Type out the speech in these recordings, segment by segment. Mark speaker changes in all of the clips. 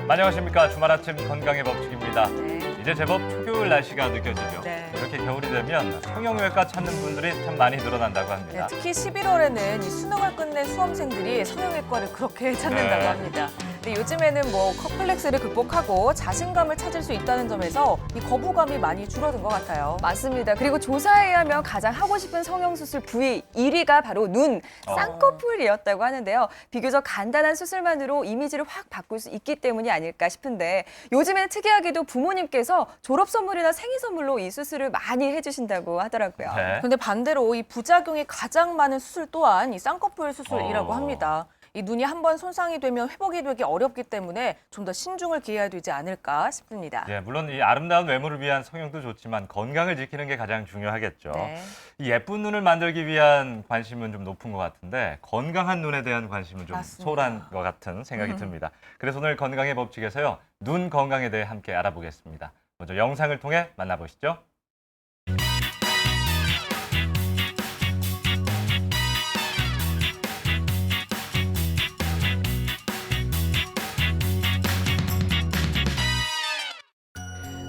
Speaker 1: 안녕하십니까. 주말 아침 건강의 법칙입니다.
Speaker 2: 네.
Speaker 1: 이제 제법 초겨울 날씨가 느껴지죠.
Speaker 2: 네.
Speaker 1: 이렇게 겨울이 되면 성형외과 찾는 분들이 참 많이 늘어난다고
Speaker 2: 네,
Speaker 1: 합니다.
Speaker 2: 특히 11월에는 이 수능을 끝낸 수험생들이 성형외과를 그렇게 찾는다고
Speaker 1: 네.
Speaker 2: 합니다. 근데 요즘에는 뭐 컴플렉스를 극복하고 자신감을 찾을 수 있다는 점에서 이 거부감이 많이 줄어든 것 같아요.
Speaker 3: 맞습니다. 그리고 조사에 의하면 가장 하고 싶은 성형수술 부위 1위가 바로 눈, 쌍꺼풀이었다고 하는데요. 비교적 간단한 수술만으로 이미지를 확 바꿀 수 있기 때문이 아닐까 싶은데 요즘에는 특이하게도 부모님께서 졸업 선물이나 생일 선물로 이 수술을 많이 해주신다고 하더라고요.
Speaker 1: 네.
Speaker 2: 근데 반대로 이 부작용이 가장 많은 수술 또한 이 쌍꺼풀 수술이라고
Speaker 1: 어.
Speaker 2: 합니다. 이 눈이 한번 손상이 되면 회복이 되기 어렵기 때문에 좀 더 신중을 기해야 되지 않을까 싶습니다.
Speaker 1: 예, 물론 이 아름다운 외모를 위한 성형도 좋지만 건강을 지키는 게 가장 중요하겠죠.
Speaker 2: 네.
Speaker 1: 이 예쁜 눈을 만들기 위한 관심은 좀 높은 것 같은데 건강한 눈에 대한 관심은 좀
Speaker 2: 맞습니다.
Speaker 1: 소홀한 것 같은 생각이 듭니다. 그래서 오늘 건강의 법칙에서요. 눈 건강에 대해 함께 알아보겠습니다. 먼저 영상을 통해 만나보시죠.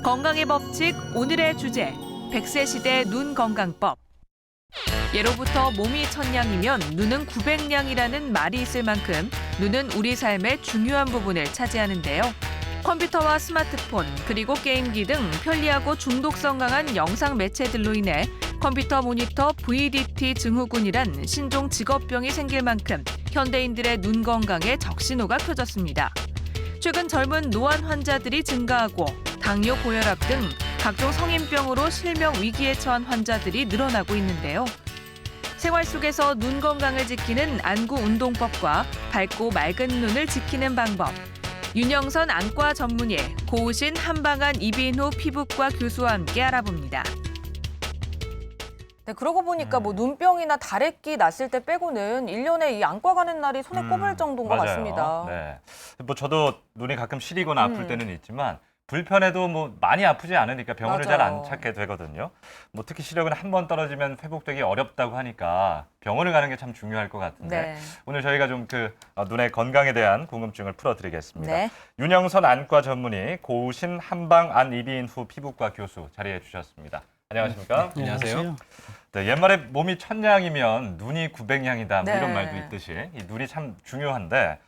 Speaker 4: 건강의 법칙 오늘의 주제 100세 시대 눈 건강법. 예로부터 몸이 1000냥이면 눈은 900냥이라는 말이 있을 만큼 눈은 우리 삶의 중요한 부분을 차지하는데요. 컴퓨터와 스마트폰 그리고 게임기 등 편리하고 중독성 강한 영상 매체들로 인해 컴퓨터 모니터 VDT 증후군이란 신종 직업병이 생길 만큼 현대인들의 눈 건강에 적신호가 켜졌습니다. 최근 젊은 노안 환자들이 증가하고 당뇨, 고혈압 등 각종 성인병으로 실명 위기에 처한 환자들이 늘어나고 있는데요. 생활 속에서 눈 건강을 지키는 안구 운동법과 밝고 맑은 눈을 지키는 방법. 윤영선 안과 전문의, 고우신 한방안 이비인후 피부과 교수와 함께 알아봅니다.
Speaker 2: 네, 그러고 보니까 뭐 눈병이나 다래끼 났을 때 빼고는 1년에 이 안과 가는 날이 손에 꼽을 정도인 것
Speaker 1: 맞아요.
Speaker 2: 같습니다.
Speaker 1: 네. 뭐 저도 눈이 가끔 시리거나 아플 때는 있지만 불편해도 뭐 많이 아프지 않으니까 병원을 잘
Speaker 2: 맞아요.
Speaker 1: 안 찾게 되거든요. 뭐 특히 시력은 한 번 떨어지면 회복되기 어렵다고 하니까 병원을 가는 게 참 중요할 것 같은데
Speaker 2: 네.
Speaker 1: 오늘 저희가 좀 눈의 건강에 대한 궁금증을 풀어드리겠습니다.
Speaker 2: 네.
Speaker 1: 윤영선 안과 전문의, 고우신 한방 안 이비인 후 피부과 교수 자리해 주셨습니다. 안녕하십니까?
Speaker 5: 네, 안녕하세요.
Speaker 1: 네, 옛말에 몸이 1000냥이면 눈이 900냥이다 뭐
Speaker 2: 네.
Speaker 1: 이런 말도 있듯이 이 눈이 참 중요한데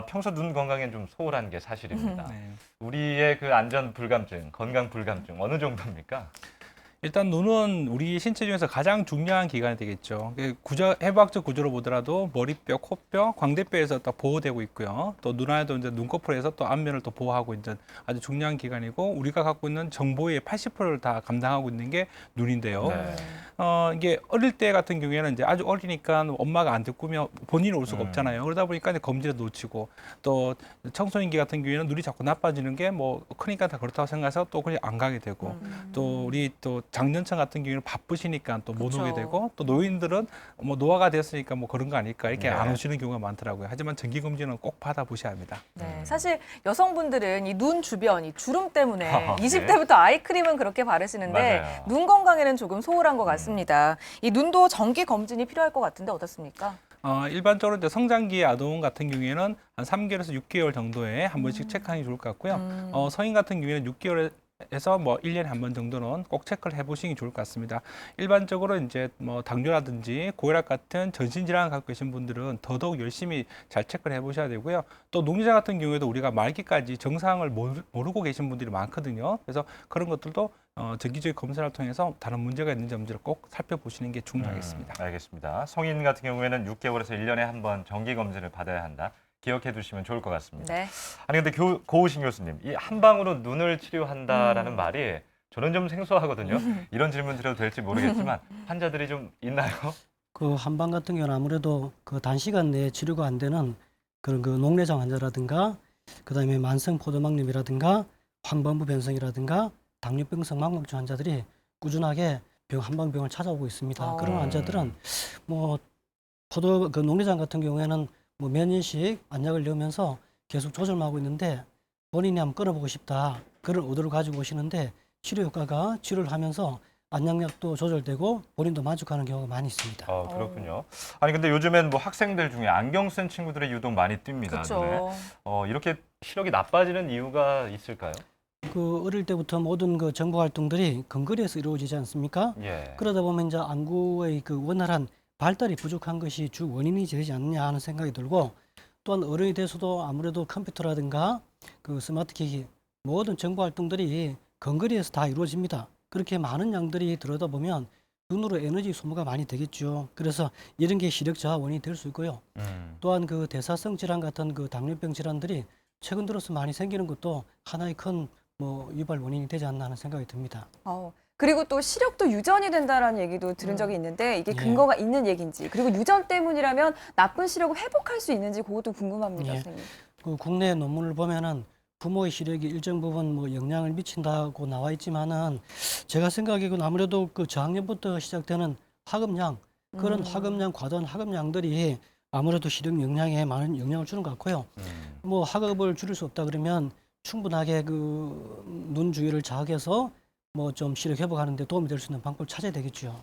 Speaker 1: 평소 눈 건강엔 좀 소홀한 게 사실입니다.
Speaker 5: 네.
Speaker 1: 우리의 그 안전 불감증, 건강 불감증 어느 정도입니까?
Speaker 5: 일단 눈은 우리 신체 중에서 가장 중요한 기관이 되겠죠. 해부학적 구조로 보더라도 머리뼈, 코뼈, 광대뼈에서 딱 보호되고 있고요. 또 눈 안에도 이제 눈꺼풀에서 또 앞면을 또 보호하고 있는 아주 중요한 기관이고 우리가 갖고 있는 정보의 80%를 다 감당하고 있는 게 눈인데요.
Speaker 1: 네.
Speaker 5: 이게 어릴 때 같은 경우에는 이제 아주 어리니까 엄마가 안 듣고면 본인이 올 수가 없잖아요. 그러다 보니까 이제 검진에 놓치고 또 청소년기 같은 경우에는 눈이 자꾸 나빠지는 게 뭐 크니까 다 그렇다고 생각해서 또 그냥 안 가게 되고 또 우리 또 장년층 같은 경우에는 바쁘시니까 또 못
Speaker 2: 그쵸.
Speaker 5: 오게 되고 또 노인들은 뭐 노화가 됐으니까 뭐 그런 거 아닐까 이렇게
Speaker 1: 네.
Speaker 5: 안 오시는 경우가 많더라고요. 하지만 정기 검진은 꼭 받아보셔야 합니다.
Speaker 2: 네, 사실 여성분들은 이 눈 주변 이 주름 때문에
Speaker 1: 네.
Speaker 2: 20대부터 아이크림은 그렇게 바르시는데
Speaker 1: 맞아요.
Speaker 2: 눈 건강에는 조금 소홀한 것 같습니다. 이 눈도 정기 검진이 필요할 것 같은데 어떻습니까?
Speaker 5: 일반적으로 이제 성장기 아동 같은 경우에는 한 3개월에서 6개월 정도에 한 번씩 체크하는 게 좋을 것 같고요. 성인 같은 경우에는 6개월에서 뭐 1년에 한 번 정도는 꼭 체크를 해보시는 게 좋을 것 같습니다. 일반적으로 이제 뭐 당뇨라든지 고혈압 같은 전신질환을 갖고 계신 분들은 더더욱 열심히 잘 체크를 해보셔야 되고요. 또 노년자 같은 경우에도 우리가 말기까지 정상을 모르고 계신 분들이 많거든요. 그래서 그런 것들도 정기적인 검사를 통해서 다른 문제가 있는지 없는지를 꼭 살펴보시는 게 중요하겠습니다.
Speaker 1: 알겠습니다. 성인 같은 경우에는 6개월에서 1년에 한 번 정기 검진을 받아야 한다. 기억해 두시면 좋을 것 같습니다.
Speaker 2: 네.
Speaker 1: 아니 근데 고우신 교수님, 이 한방으로 눈을 치료한다라는 말이 저는 좀 생소하거든요. 이런 질문 드려도 될지 모르겠지만 환자들이 좀 있나요?
Speaker 6: 그 한방 같은 경우는 아무래도 그 단시간 내에 치료가 안 되는 그런 그 녹내장 환자라든가 그다음에 만성 포도막염이라든가 황반부 변성이라든가 당뇨병성 망막증 환자들이 꾸준하게 한방병을 찾아오고 있습니다. 그런 환자들은 뭐 그 녹내장 같은 경우에는 뭐 몇 년씩 안약을 넣으면서 계속 조절하고 있는데 본인이 한번 끊어보고 싶다 그런 의도를 가지고 오시는데 치료 효과가 치료를 하면서 안약력도 조절되고 본인도 만족하는 경우가 많이 있습니다.
Speaker 1: 그렇군요. 아니 근데 요즘엔 뭐 학생들 중에 안경 쓴 친구들이 유독 많이 띕니다.
Speaker 2: 그렇죠.
Speaker 1: 눈에. 이렇게 시력이 나빠지는 이유가 있을까요?
Speaker 6: 그 어릴 때부터 모든 그 정보 활동들이 근거리에서 이루어지지 않습니까?
Speaker 1: 예.
Speaker 6: 그러다 보면 이제 안구의 그 원활한 발달이 부족한 것이 주 원인이 되지 않느냐 하는 생각이 들고, 또한 어른이 돼서도 아무래도 컴퓨터라든가 그 스마트 기기 모든 정보 활동들이 근거리에서 다 이루어집니다. 그렇게 많은 양들이 들여다보면 눈으로 에너지 소모가 많이 되겠죠. 그래서 이런 게 시력 저하 원인이 될 수 있고요. 또한 그 대사성 질환 같은 그 당뇨병 질환들이 최근 들어서 많이 생기는 것도 하나의 큰 유발 원인이 되지 않나 하는 생각이 듭니다.
Speaker 3: 그리고 또 시력도 유전이 된다라는 얘기도 들은 적이 있는데 이게
Speaker 6: 예.
Speaker 3: 근거가 있는 얘기인지, 그리고 유전 때문이라면 나쁜 시력을 회복할 수 있는지 그것도 궁금합니다,
Speaker 6: 예.
Speaker 3: 선생님.
Speaker 6: 그 국내 논문을 보면은 부모의 시력이 일정 부분 영향을 미친다고 나와 있지만은, 제가 생각하기에는 아무래도 그 저학년부터 시작되는 학업량, 그런 학업량, 과도한 학업량들이 아무래도 시력 영향에 많은 영향을 주는 것 같고요. 학업을 줄일 수 없다 그러면 충분하게 그 눈 주위를 자극해서 좀 시력 회복하는 데 도움이 될 수 있는 방법을 찾아야 되겠죠.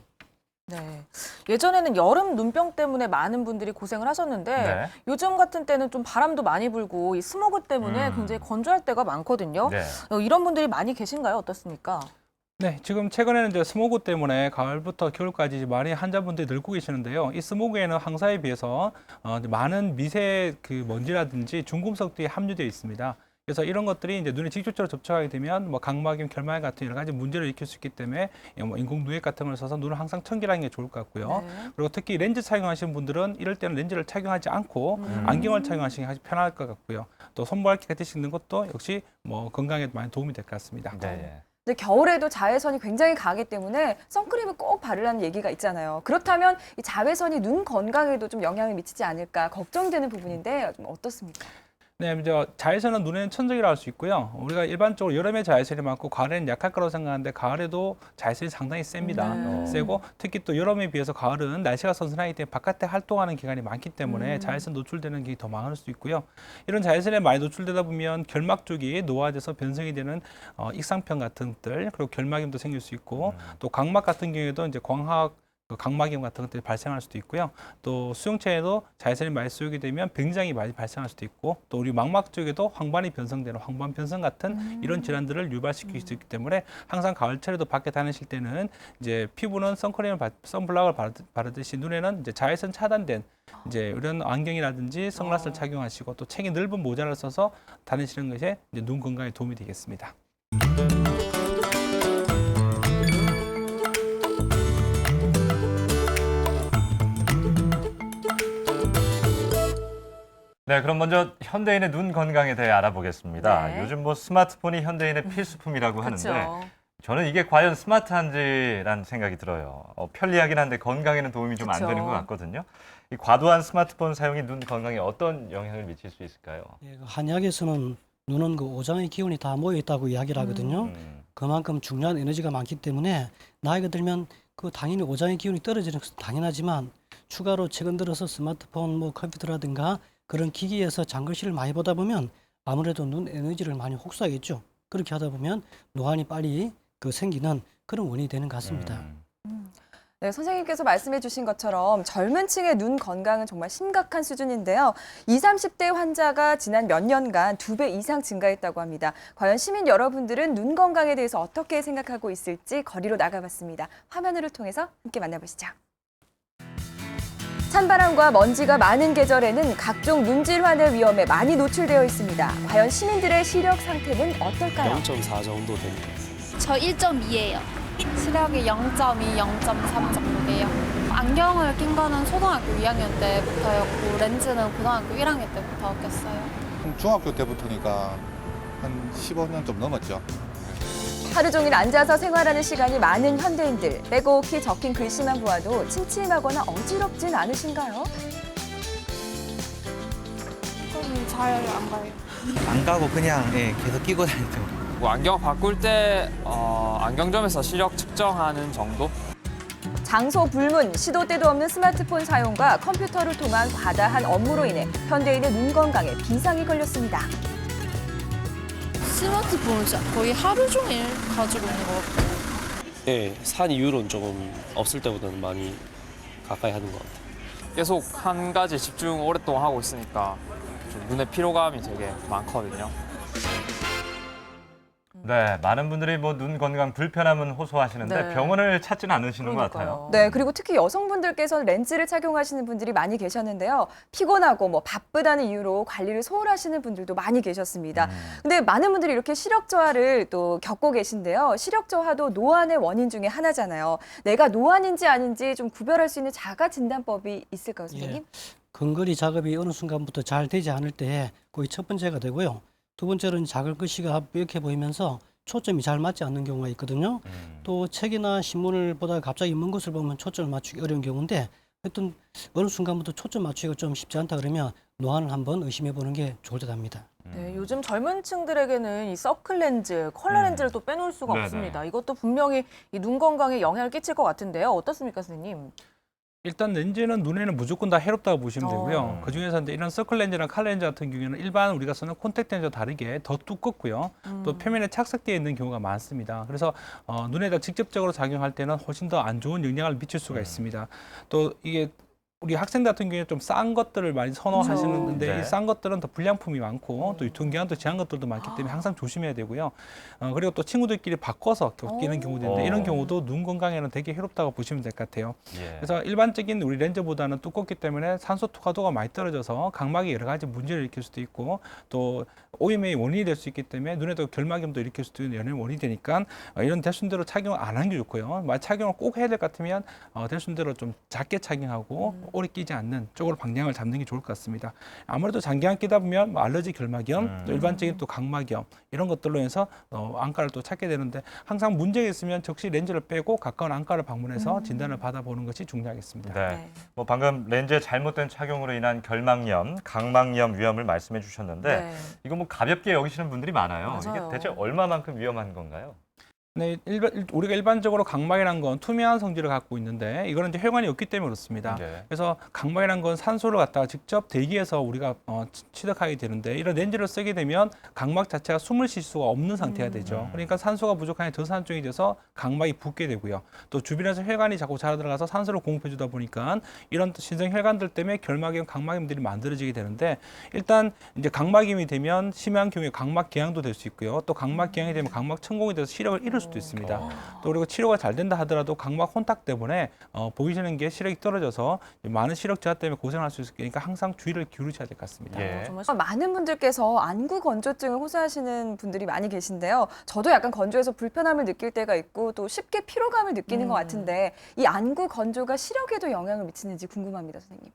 Speaker 2: 네. 예전에는 여름 눈병 때문에 많은 분들이 고생을 하셨는데
Speaker 1: 네.
Speaker 2: 요즘 같은 때는 좀 바람도 많이 불고 이 스모그 때문에 굉장히 건조할 때가 많거든요.
Speaker 1: 네.
Speaker 2: 이런 분들이 많이 계신가요? 어떻습니까?
Speaker 5: 네, 지금 최근에는 이제 스모그 때문에 가을부터 겨울까지 이제 많이 환자분들이 늘고 계시는데요. 이 스모그에는 황사에 비해서 많은 미세 그 먼지라든지 중금속들이 함유되어 있습니다. 그래서 이런 것들이 이제 눈에 직접적으로 접촉하게 되면 각막염, 결막염 같은 여러 가지 문제를 일으킬 수 있기 때문에 인공 누액 같은 걸 써서 눈을 항상 청결하는 게 좋을 것 같고요.
Speaker 2: 네.
Speaker 5: 그리고 특히 렌즈 착용하시는 분들은 이럴 때는 렌즈를 착용하지 않고 안경을 착용하시는 게 아주 편할 것 같고요. 또 손모가지 같이 씻는 것도 역시 건강에 많이 도움이 될 것 같습니다.
Speaker 1: 네.
Speaker 3: 근데 겨울에도 자외선이 굉장히 강하기 때문에 선크림을 꼭 바르라는 얘기가 있잖아요. 그렇다면 이 자외선이 눈 건강에도 좀 영향을 미치지 않을까 걱정되는 부분인데 좀 어떻습니까?
Speaker 5: 네, 이제 자외선은 눈에는 천적이라고 할 수 있고요. 우리가 일반적으로 여름에 자외선이 많고 가을에는 약할 거라고 생각하는데 가을에도 자외선이 상당히 셉니다.
Speaker 2: 네.
Speaker 5: 세고 특히 또 여름에 비해서 가을은 날씨가 선선하기 때문에 바깥에 활동하는 기간이 많기 때문에 자외선 노출되는 게 더 많을 수 있고요. 이런 자외선에 많이 노출되다 보면 결막 쪽이 노화돼서 변성이 되는 익상병 같은 것들, 그리고 결막염도 생길 수 있고 또 각막 같은 경우에도 이제 광학 각막염 같은 것들이 발생할 수도 있고요. 또 수용체에도 자외선이 많이 쏘이게 되면 병장이 많이 발생할 수도 있고, 또 우리 망막 쪽에도 황반이 변성되는 황반 변성 같은 이런 질환들을 유발시킬 수 있기 때문에 항상 가을철에도 밖에 다니실 때는 이제 피부는 선블락을 바르듯이 눈에는 이제 자외선 차단된 이제 이런 안경이라든지 선글라스를 착용하시고 또 책이 넓은 모자를 써서 다니시는 것이 이제 눈 건강에 도움이 되겠습니다.
Speaker 1: 네, 그럼 먼저 현대인의 눈 건강에 대해 알아보겠습니다.
Speaker 2: 네.
Speaker 1: 요즘 스마트폰이 현대인의 필수품이라고 하는데
Speaker 2: 그렇죠.
Speaker 1: 저는 이게 과연 스마트한지라는 생각이 들어요. 편리하긴 한데 건강에는 도움이 좀 안
Speaker 2: 그쵸.
Speaker 1: 되는 것 같거든요. 이 과도한 스마트폰 사용이 눈 건강에 어떤 영향을 미칠 수 있을까요?
Speaker 6: 예, 한의학에서는 눈은 그 오장의 기운이 다 모여 있다고 이야기를 하거든요. 그만큼 중요한 에너지가 많기 때문에 나이가 들면 그 당연히 오장의 기운이 떨어지는 것은 당연하지만, 추가로 최근 들어서 스마트폰, 컴퓨터라든가 그런 기기에서 장글실을 많이 보다 보면 아무래도 눈 에너지를 많이 흡수하겠죠. 그렇게 하다 보면 노안이 빨리 생기는 그런 원인이 되는 것 같습니다.
Speaker 3: 네, 선생님께서 말씀해 주신 것처럼 젊은 층의 눈 건강은 정말 심각한 수준인데요. 20, 30대 환자가 지난 몇 년간 2배 이상 증가했다고 합니다. 과연 시민 여러분들은 눈 건강에 대해서 어떻게 생각하고 있을지 거리로 나가봤습니다. 화면을 통해서 함께 만나보시죠. 찬바람과 먼지가 많은 계절에는 각종 눈 질환의 위험에 많이 노출되어 있습니다. 과연 시민들의 시력 상태는 어떨까요?
Speaker 7: 0.4 정도 됩니다.
Speaker 8: 저 1.2예요. 시력이 0.2, 0.3 정도 돼요. 안경을 낀 거는 초등학교 2학년 때부터였고 렌즈는 고등학교 1학년 때부터 꼈어요.
Speaker 9: 중학교 때부터니까 한 15년 좀 넘었죠.
Speaker 3: 하루 종일 앉아서 생활하는 시간이 많은 현대인들. 빼곡히 적힌 글씨만 보아도 침침하거나 어지럽진 않으신가요?
Speaker 8: 그럼 잘 안 가요.
Speaker 7: 안 가고 그냥 계속 끼고 다니죠.
Speaker 10: 안경 바꿀 때 안경점에서 시력 측정하는 정도?
Speaker 3: 장소 불문, 시도 때도 없는 스마트폰 사용과 컴퓨터를 통한 과다한 업무로 인해 현대인의 눈 건강에 비상이 걸렸습니다.
Speaker 8: 스마트폰을 진짜 거의 하루 종일 가지고 있는 것 같아요.
Speaker 7: 네, 산 이후로는 조금 없을 때보다는 많이 가까이 하는 것 같아요.
Speaker 10: 계속 한 가지 집중 오랫동안 하고 있으니까 좀 눈에 피로감이 되게 많거든요.
Speaker 1: 네, 많은 분들이 뭐 눈 건강 불편함은 호소하시는데
Speaker 2: 네.
Speaker 1: 병원을 찾지는 않으시는 것 같아요.
Speaker 3: 네, 그리고 특히 여성분들께서 렌즈를 착용하시는 분들이 많이 계셨는데요. 피곤하고 뭐 바쁘다는 이유로 관리를 소홀하시는 분들도 많이 계셨습니다. 근데 많은 분들이 이렇게 시력 저하를 또 겪고 계신데요. 시력 저하도 노안의 원인 중에 하나잖아요. 내가 노안인지 아닌지 좀 구별할 수 있는 자가 진단법이 있을까요, 선생님?
Speaker 6: 근거리 작업이 어느 순간부터 잘 되지 않을 때 거의 첫 번째가 되고요. 두 번째는 작을 글씨가 뾰족해 보이면서 초점이 잘 맞지 않는 경우가 있거든요. 또 책이나 신문을 보다가 갑자기 먼 것을 보면 초점을 맞추기 어려운 경우인데 하여튼 어느 순간부터 초점 맞추기가 좀 쉽지 않다 그러면 노안을 한번 의심해 보는 게 좋을 듯 합니다.
Speaker 2: 네, 요즘 젊은 층들에게는 이 서클 렌즈, 컬러 렌즈를 또 빼놓을 수가
Speaker 1: 네네.
Speaker 2: 없습니다. 이것도 분명히 이 눈 건강에 영향을 끼칠 것 같은데요. 어떻습니까, 선생님?
Speaker 5: 일단 렌즈는 눈에는 무조건 다 해롭다고 보시면 되고요. 그중에서 이제 이런 서클 렌즈나 칼 렌즈 같은 경우에는 일반 우리가 쓰는 콘택트 렌즈와 다르게 더 두껍고요. 또 표면에 착색되어 있는 경우가 많습니다. 그래서 눈에다 직접적으로 작용할 때는 훨씬 더 안 좋은 영향을 미칠 수가 있습니다. 또 이게 우리 학생들 같은 경우에 좀 싼 것들을 많이 선호하시는데
Speaker 1: 네.
Speaker 5: 이 싼 것들은 더 불량품이 많고 또 유통기한도 제한 것들도 많기 때문에 항상 조심해야 되고요. 그리고 또 친구들끼리 바꿔서 더 끼는 경우도 있는데 이런 경우도 눈 건강에는 되게 해롭다고 보시면 될 것 같아요.
Speaker 1: 예.
Speaker 5: 그래서 일반적인 우리 렌즈보다는 두껍기 때문에 산소 투과도가 많이 떨어져서 각막에 여러 가지 문제를 일으킬 수도 있고 또 오염의 원인이 될 수 있기 때문에 눈에도 결막염도 일으킬 수도 있는 연의 원인이 되니까 이런 대순대로 착용을 안 하는 게 좋고요. 만약 착용을 꼭 해야 될 것 같으면 대순대로 좀 작게 착용하고 오래 끼지 않는 쪽으로 방향을 잡는 게 좋을 것 같습니다. 아무래도 장기간 끼다 보면 뭐 알러지 결막염, 또 일반적인 또 각막염 이런 것들로 해서 안과를 또 찾게 되는데 항상 문제가 있으면 즉시 렌즈를 빼고 가까운 안과를 방문해서 진단을 받아보는 것이 중요하겠습니다.
Speaker 1: 네. 뭐 방금 렌즈의 잘못된 착용으로 인한 결막염, 각막염 위험을 말씀해 주셨는데
Speaker 2: 네.
Speaker 1: 이거 뭐 가볍게 여기시는 분들이 많아요.
Speaker 2: 맞아요.
Speaker 1: 이게 대체 얼마만큼 위험한 건가요?
Speaker 5: 네, 우리가 일반적으로 각막이라는 건 투명한 성질을 갖고 있는데 이거는 이제 혈관이 없기 때문에 그렇습니다.
Speaker 1: 네.
Speaker 5: 그래서 각막이라는 건 산소를 갖다가 직접 대기해서 우리가 취득하게 되는데 이런 렌즈를 쓰게 되면 각막 자체가 숨을 쉴 수가 없는 상태가 되죠. 그러니까 산소가 부족하니 저산증이 돼서 각막이 붓게 되고요. 또 주변에서 혈관이 자꾸 자라 들어가서 산소를 공급해 주다 보니까 이런 신생 혈관들 때문에 결막염, 각막염들이 만들어지게 되는데 일단 이제 각막염이 되면 심한 경우에 각막 개양도 될 수 있고요. 또 각막 개양이 되면 각막 천공이 돼서 시력을 잃을 수도 있습니다. 또 그리고 치료가 잘 된다 하더라도 각막 혼탁 때문에 보이시는 게 시력이 떨어져서 많은 시력 저하 때문에 고생할 수 있으니까 항상 주의를 기울이셔야 될 것 같습니다.
Speaker 1: 예.
Speaker 2: 정말
Speaker 3: 많은 분들께서 안구 건조증을 호소하시는 분들이 많이 계신데요. 저도 약간 건조해서 불편함을 느낄 때가 있고 또 쉽게 피로감을 느끼는 것 같은데 이 안구 건조가 시력에도 영향을 미치는지 궁금합니다, 선생님.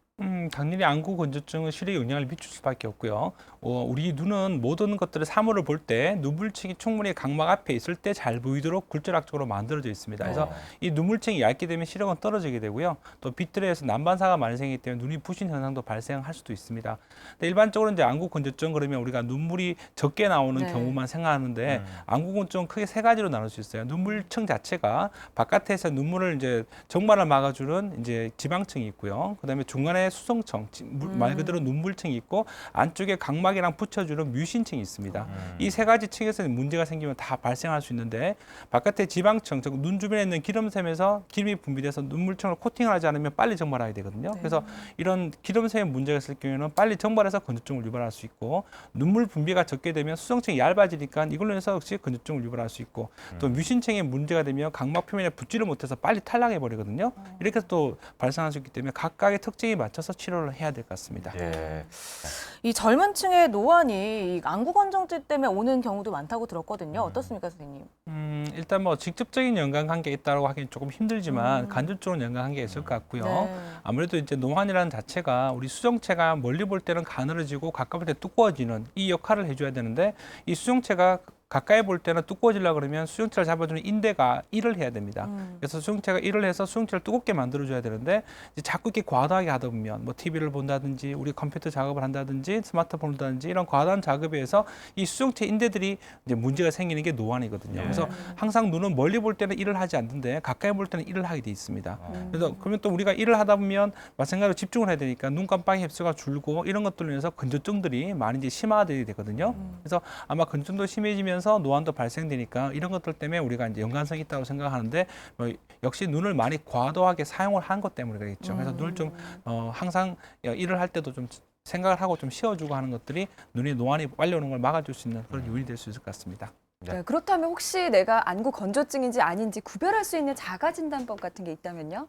Speaker 5: 당연히 안구 건조증은 시력에 영향을 미칠 수밖에 없고요. 우리 눈은 모든 것들을 사물을 볼 때 눈물층이 충분히 각막 앞에 있을 때 잘 보이도록 굴절학적으로 만들어져 있습니다. 그래서 이 눈물층이 얇게 되면 시력은 떨어지게 되고요. 또 빛들에 의해서 난반사가 많이 생기기 때문에 눈이 부신 현상도 발생할 수도 있습니다. 근데 일반적으로 이제 안구 건조증 그러면 우리가 눈물이 적게 나오는
Speaker 2: 네.
Speaker 5: 경우만 생각하는데 안구 건조증은 크게 세 가지로 나눌 수 있어요. 눈물층 자체가 바깥에서 눈물을 이제 정말을 막아주는 이제 지방층이 있고요. 그다음에 중간에 수성층, 말 그대로 눈물층이 있고 안쪽에 각막이랑 붙여주는 뮤신층이 있습니다. 이 세 가지 층에서 문제가 생기면 다 발생할 수 있는데 바깥에 지방층, 즉 눈 주변에 있는 기름샘에서 기름이 분비돼서 눈물층을 코팅을 하지 않으면 빨리 적말하게 되거든요. 그래서 이런 기름샘에 문제가 있을 경우에는 빨리 적말해서 건조증을 유발할 수 있고 눈물 분비가 적게 되면 수성층이 얇아지니까 이걸로 해서 역시 건조증을 유발할 수 있고 또 뮤신층에 문제가 되면 각막 표면에 붙지를 못해서 빨리 탈락해 버리거든요. 이렇게 해서 또 발생할 수 있기 때문에 각각의 특징에 맞춰서 치료를 해야 될 것 같습니다.
Speaker 1: 예.
Speaker 2: 이 젊은 층의 노안이 이 안구 건조증 때문에 오는 경우도 많다고 들었거든요. 어떻습니까, 선생님?
Speaker 5: 일단 뭐 직접적인 연관관계가 있다고 하기는 조금 힘들지만 간접적으로 연관관계가 있을 것 같고요.
Speaker 2: 네.
Speaker 5: 아무래도 이제 노안이라는 자체가 우리 수정체가 멀리 볼 때는 가늘어지고 가까울 때 두꺼워지는 이 역할을 해줘야 되는데 이 수정체가 가까이 볼 때는 두꺼워지려고 그러면 수정체를 잡아주는 인대가 일을 해야 됩니다. 그래서 수정체가 일을 해서 수정체를 두껍게 만들어줘야 되는데 이제 자꾸 이렇게 과도하게 하다 보면 뭐 TV를 본다든지 우리 컴퓨터 작업을 한다든지 스마트폰을 한다든지 이런 과도한 작업에 의해서 이 수정체 인대들이 이제 문제가 생기는 게 노안이거든요. 그래서 항상 눈은 멀리 볼 때는 일을 하지 않는데 가까이 볼 때는 일을 하게 돼 있습니다. 그래서 그러면 또 우리가 일을 하다 보면 마찬가지로 집중을 해야 되니까 눈 깜빡이 흡수가 줄고 이런 것들로 인해서 건조증들이 많이 이제 심화되게 되거든요. 그래서 아마 건조증도 심해지면 노안도 발생되니까 이런 것들 때문에 우리가 이제 연관성이 있다고 생각하는데 역시 눈을 많이 과도하게 사용을 한 것 때문에 그렇겠죠. 그래서 눈을 좀 항상 일을 할 때도 좀 생각을 하고 좀 쉬어주고 하는 것들이 눈의 노안이 빨리 오는 걸 막아줄 수 있는 그런 요인이 될 수 있을 것 같습니다.
Speaker 3: 네, 그렇다면 혹시 내가 안구 건조증인지 아닌지 구별할 수 있는 자가 진단법 같은 게 있다면요?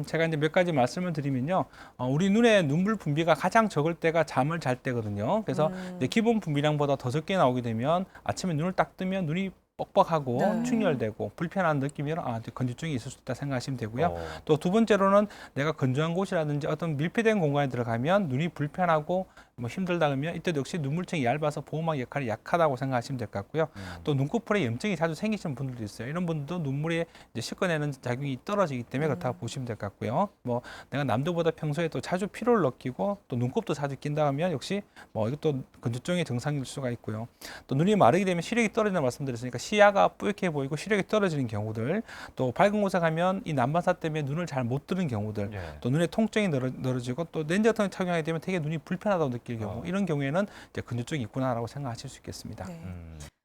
Speaker 5: 제가 이제 몇 가지 말씀을 드리면요. 우리 눈에 눈물 분비가 가장 적을 때가 잠을 잘 때거든요. 그래서 이제 기본 분비량보다 더 적게 나오게 되면 아침에 눈을 딱 뜨면 눈이 뻑뻑하고
Speaker 2: 네.
Speaker 5: 충혈되고 불편한 느낌이면 이제 건조증이 있을 수 있다 생각하시면 되고요. 또 두 번째로는 내가 건조한 곳이라든지 어떤 밀폐된 공간에 들어가면 눈이 불편하고 뭐 힘들다 그러면 이때도 역시 눈물층이 얇아서 보호막 역할이 약하다고 생각하시면 될 것 같고요. 또 눈꺼풀에 염증이 자주 생기시는 분들도 있어요. 이런 분들도 눈물에 이제 씻어내는 작용이 떨어지기 때문에 그렇다고 보시면 될 것 같고요. 뭐 내가 남들보다 평소에 또 자주 피로를 느끼고 또 눈곱도 자주 낀다 하면 역시 뭐 이것도 건조증의 증상일 수가 있고요. 또 눈이 마르게 되면 시력이 떨어진다고 말씀드렸으니까 시야가 뿌옇게 보이고 시력이 떨어지는 경우들, 또 밝은 곳에 가면 이 난방사 때문에 눈을 잘 못 뜨는 경우들, 또 눈에 통증이 늘어지고 또 렌즈 같은 거 착용하게 되면 되게 눈이 불편하다고 느낄 경우, 이런 경우에는 이제 건조증이 있구나라고 생각하실 수 있겠습니다.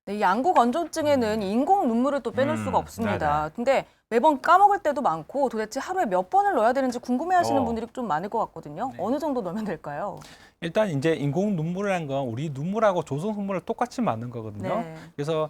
Speaker 2: 네, 이 안구 건조증에는 인공 눈물을 또 빼놓을 수가 없습니다. 근데 매번 까먹을 때도 많고 도대체 하루에 몇 번을 넣어야 되는지 궁금해하시는 분들이 좀 많을 것 같거든요. 어느 정도 넣으면 될까요?
Speaker 5: 일단 이제 인공 눈물이라는 건 우리 눈물하고 조성 성분을 똑같이 만든 거거든요.
Speaker 2: 네.
Speaker 5: 그래서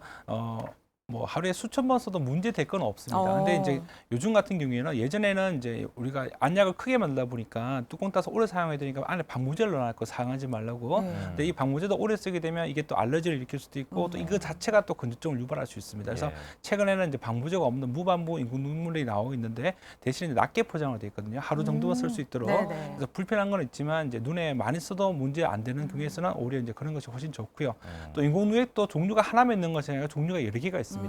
Speaker 5: 뭐 하루에 수천 번 써도 문제 될 건 없습니다. 근데 이제 요즘 같은 경우에는 예전에는 이제 우리가 안약을 크게 만들다 보니까 뚜껑 따서 오래 사용해야 되니까 안에 방부제를 넣어놨고 사용하지 말라고. 근데 이 방부제도 오래 쓰게 되면 이게 또 알러지를 일으킬 수도 있고 또 이거 자체가 또 건조증을 유발할 수 있습니다. 그래서 최근에는 이제 방부제가 없는 무반부 인공 눈물이 나오고 있는데 대신 이제 낮게 포장을 돼 있거든요. 하루 정도만 쓸 수 있도록. 그래서 불편한 건 있지만 이제 눈에 많이 써도 문제 안 되는 경우에서는 오히려 이제 그런 것이 훨씬 좋고요. 또 인공 눈에 또 종류가 하나만 있는 것이 아니라 종류가 여러 개가 있습니다.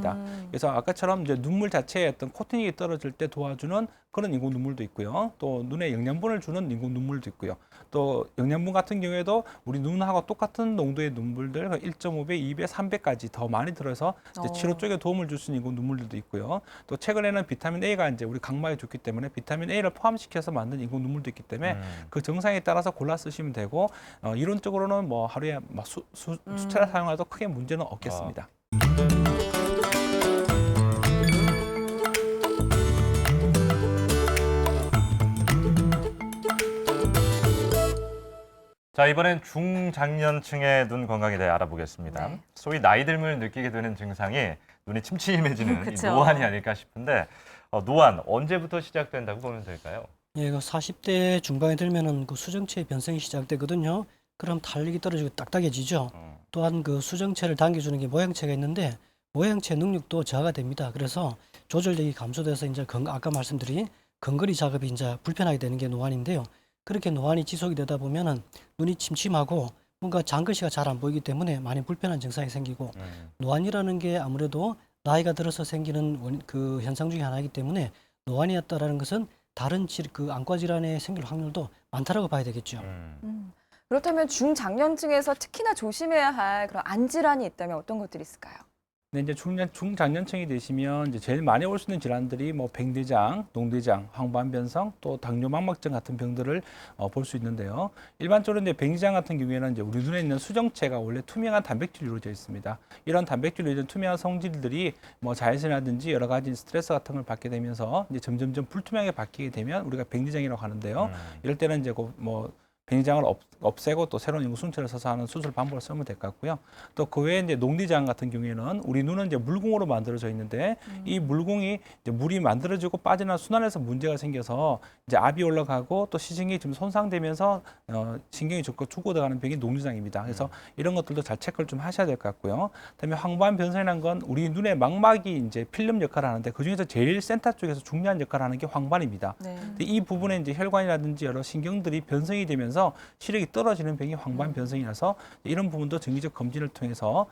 Speaker 5: 그래서 아까처럼 이제 눈물 자체에 어떤 코팅이 떨어질 때 도와주는 그런 인공 눈물도 있고요. 또 눈에 영양분을 주는 인공 눈물도 있고요. 또 영양분 같은 경우에도 우리 눈하고 똑같은 농도의 눈물들 1.5배, 2배, 3배까지 더 많이 들어서 이제 치료 쪽에 도움을 줄 수 있는 인공 눈물들도 있고요. 또 최근에는 비타민 A가 이제 우리 각막에 좋기 때문에 비타민 A를 포함시켜서 만든 인공 눈물도 있기 때문에 그 정상에 따라서 골라 쓰시면 되고 이론적으로는 뭐 하루에 수차례 사용해도 크게 문제는 없겠습니다.
Speaker 1: 자, 이번엔 중장년층의 눈 건강에 대해 알아보겠습니다.
Speaker 2: 네.
Speaker 1: 소위 나이 듦을 느끼게 되는 증상이 눈이 침침해지는 이
Speaker 2: 그쵸.
Speaker 1: 노안이 아닐까 싶은데 노안 언제부터 시작된다고 보면 될까요?
Speaker 6: 예, 그 40대 중반에 들면은 그 수정체의 변성이 시작되거든요. 그럼 탄력이 떨어지고 딱딱해지죠. 또한 그 수정체를 당겨주는 게 모양체가 있는데 모양체 능력도 저하가 됩니다. 그래서 조절력이 감소돼서 이제 아까 말씀드린 근거리 작업이 이제 불편하게 되는 게 노안인데요. 그렇게 노안이 지속이 되다 보면은 눈이 침침하고 뭔가 장글씨가 잘 안 보이기 때문에 많이 불편한 증상이 생기고 노안이라는 게 아무래도 나이가 들어서 생기는 그 현상 중에 하나이기 때문에 노안이었다라는 것은 다른 그 안과 질환에 생길 확률도 많다라고 봐야 되겠죠.
Speaker 3: 그렇다면 중장년층에서 특히나 조심해야 할 그런 안 질환이 있다면 어떤 것들이 있을까요?
Speaker 5: 네, 이제 중장년층이 되시면 이제 제일 많이 올 수 있는 질환들이 뭐 백내장, 농대장, 황반변성, 또 당뇨망막증 같은 병들을 볼 수 있는데요. 일반적으로 이제 백내장 같은 경우에는 이제 우리 눈에 있는 수정체가 원래 투명한 단백질로 이루어져 있습니다. 이런 단백질로 이루어진 투명한 성질들이 뭐 자외선이라든지 여러 가지 스트레스 같은 걸 받게 되면서 이제 점점점 불투명하게 바뀌게 되면 우리가 백내장이라고 하는데요. 이럴 때는 이제 뭐 백내장을 없애고 또 새로운 인공수정체를 써서 하는 수술 방법을 쓰면 될 것 같고요. 또 그 외에 이제 농대장 같은 경우에는 우리 눈은 이제 물공으로 만들어져 있는데 이 물공이 이제 물이 만들어지고 빠지는 순환에서 문제가 생겨서 이제 압이 올라가고 또 시신경이 좀 손상되면서 신경이 적고 죽고 들어가는 병이 농대장입니다. 그래서 이런 것들도 잘 체크를 좀 하셔야 될 것 같고요. 그다음에 황반변성이라는 건 우리 눈의 망막이 이제 필름 역할을 하는데 그 중에서 제일 센터 쪽에서 중요한 역할을 하는 게 황반입니다. 근데 이 부분에 이제 혈관이라든지 여러 신경들이 변성이 되면서 시력이 떨어지는 병이 황반변성이라서 이런 부분도 정기적 검진을 통해서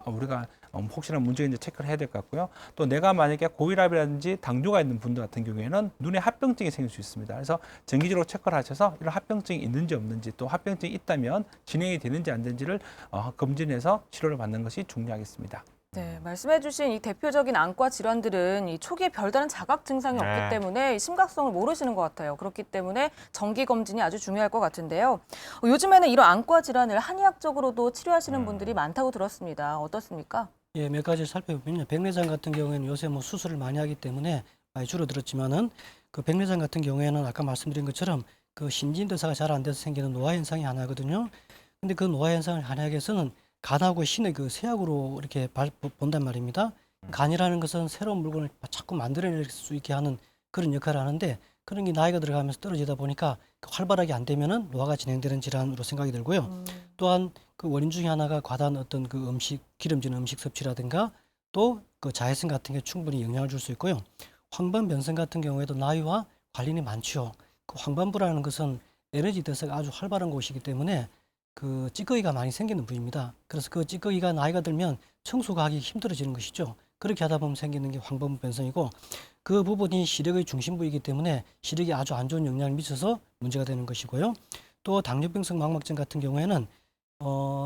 Speaker 5: 우리가 혹시나 문제가 있는지 체크를 해야 될 것 같고요. 또 내가 만약에 고혈압이라든지 당뇨가 있는 분들 같은 경우에는 눈에 합병증이 생길 수 있습니다. 그래서 정기적으로 체크를 하셔서 이런 합병증이 있는지 없는지 또 합병증이 있다면 진행이 되는지 안 되는지를 검진해서 치료를 받는 것이 중요하겠습니다.
Speaker 2: 네, 말씀해주신 이 대표적인 안과 질환들은 이 초기에 별다른 자각 증상이 없기 때문에 이 심각성을 모르시는 것 같아요. 그렇기 때문에 정기 검진이 아주 중요할 것 같은데요. 요즘에는 이런 안과 질환을 한의학적으로도 치료하시는 분들이 많다고 들었습니다. 어떻습니까?
Speaker 6: 예, 몇 가지 살펴보면요. 백내장 같은 경우에는 요새 뭐 수술을 많이 하기 때문에 많이 줄어들었지만은 그 백내장 같은 경우에는 아까 말씀드린 것처럼 그 신진대사가 잘 안 돼서 생기는 노화 현상이 하나거든요. 근데 그 노화 현상을 한약에서는 간하고 신의 그 세약으로 이렇게 본단 말입니다. 간이라는 것은 새로운 물건을 자꾸 만들어낼 수 있게 하는 그런 역할을 하는데 그런 게 나이가 들어가면서 떨어지다 보니까 활발하게 안 되면은 노화가 진행되는 질환으로 생각이 들고요. 또한 그 원인 중에 하나가 과다한 어떤 그 기름진 음식 섭취라든가 또 그 자외선 같은 게 충분히 영향을 줄 수 있고요. 황반변성 같은 경우에도 나이와 관련이 많죠. 그 황반부라는 것은 에너지 대사가 아주 활발한 곳이기 때문에 그 찌꺼기가 많이 생기는 부위입니다. 그래서 그 찌꺼기가 나이가 들면 청소가 하기 힘들어지는 것이죠. 그렇게 하다 보면 생기는 게 황반부 변성이고 그 부분이 시력의 중심부이기 때문에 시력에 아주 안 좋은 영향을 미쳐서 문제가 되는 것이고요. 또 당뇨병성 망막증 같은 경우에는